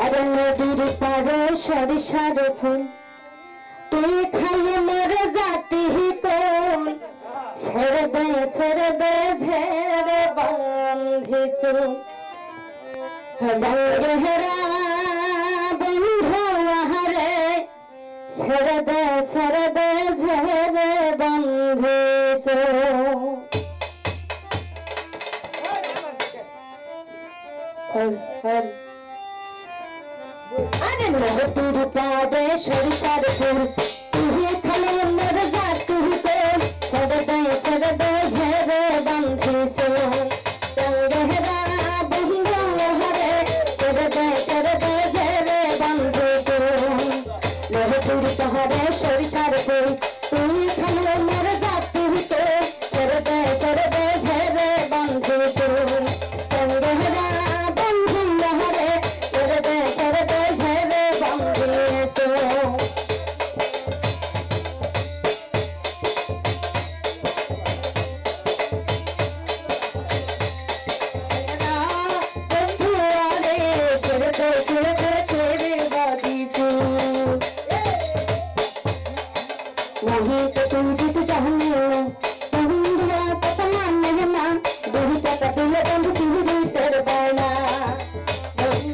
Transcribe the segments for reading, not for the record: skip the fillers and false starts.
अरे नदीर पारे सरिषार फूल তুই খাইয়ে মরে जाती ही कोल ছেড়ে দে ঝেড়ে বাঁধিছু রঙ্গেরা বন্ধু আহারে ছেড়ে দে ঝেড়ে বাঁধিছু अरे नदीर पारे सरिषार फूल तुही खाले मर जाती ही कोल ছেড়ে দে ঝেড়ে বাঁধিছু রঙ্গেরা বন্ধু আহারে ছেড়ে দে ঝেড়ে বাঁধিছু নদীর পাহাড়ে সরিষার ফুল তুই খালে মর जाती ही कोल ছেড়ে দে ঝেড়ে বাঁধিছু রঙ্গেরা বন্ধু আহারে ছেড়ে দে ঝেড়ে বাঁধিছু नहीं तो तुम जीत चाहने तुम दुआ पता नहीं ना दूरी तक दिल बंद पीरी तेरे बाना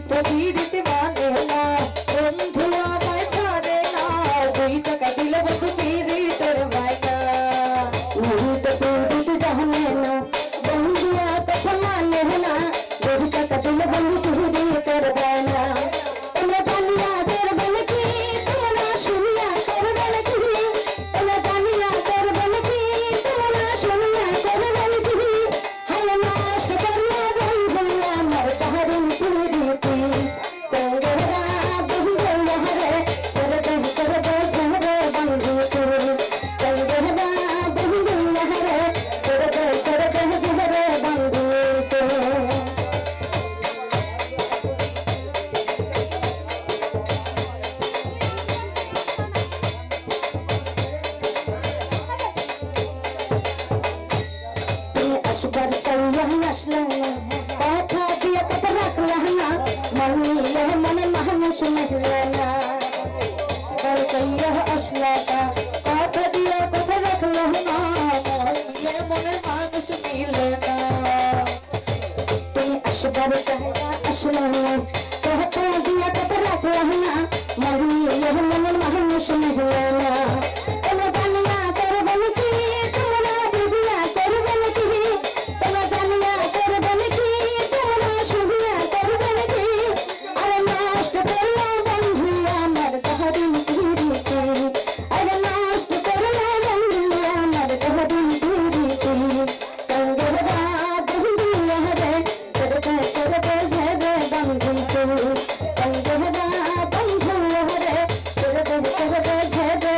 तो जीत बाने ना तुम दुआ मैं छोड़े ना दूरी तक दिल बंद पीरी तेरे बाना नहीं तो तुम जीत चाहने ना तुम दुआ पता नहीं ना दूरी तक दिल बंद पीरी तेरे बाना तुम्हें बनिया तेरे बन की तुम ना सुनिया तेरे बन की अशगर सैयह नस्लना पाथा दिया तपरक रहना मनी यह मन महनुष महलाना अशगर सैयह असलाता पाथा दिया तपरक रहना यह मन महनुष मिलना तुम अशगर सैयह असलाना पाथा दिया तपरक रहना मनी यह मन महनुष महलाना Hey,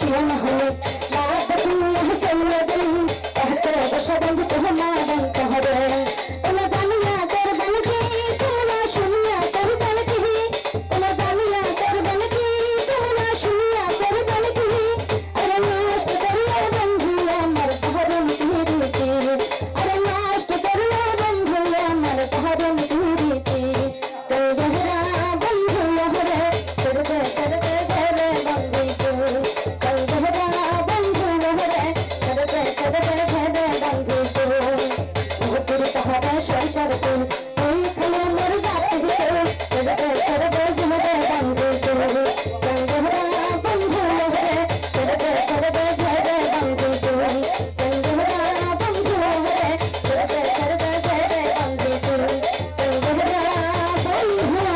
শিরোনা হলে না দেখি চলে গেলি এত বসে বন্ধু তোমার বন্ধ হবে তোমার জানিয়া করবেন কি তোমরা শুনিয়া করবেন কি তোমার জানিয়া করবেন কি তোমরা শুনিয়া করবেন কি আরে নষ্ট করিয়া বন্ধু আমার ধরন রীতি আরে নষ্ট করিয়া বন্ধু আমার ধরন রীতি চৌধুরা বন্ধু হরে করবে করবে ঘরে বন্ধু চৌধুরা বন্ধু হরে করবে করবে ঘরে বন্ধু ভূতির তাহারা সংসার তুল ওই খালে মোর গাতে করবে করবে ঘরে বন্ধু চৌধুরা বন্ধু হরে করবে করবে ঘরে বন্ধু চৌধুরা বন্ধু হরে করবে করবে ঘরে বন্ধু চৌধুরা বন্ধু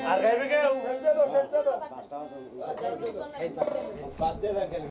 আর গাইবে কেউ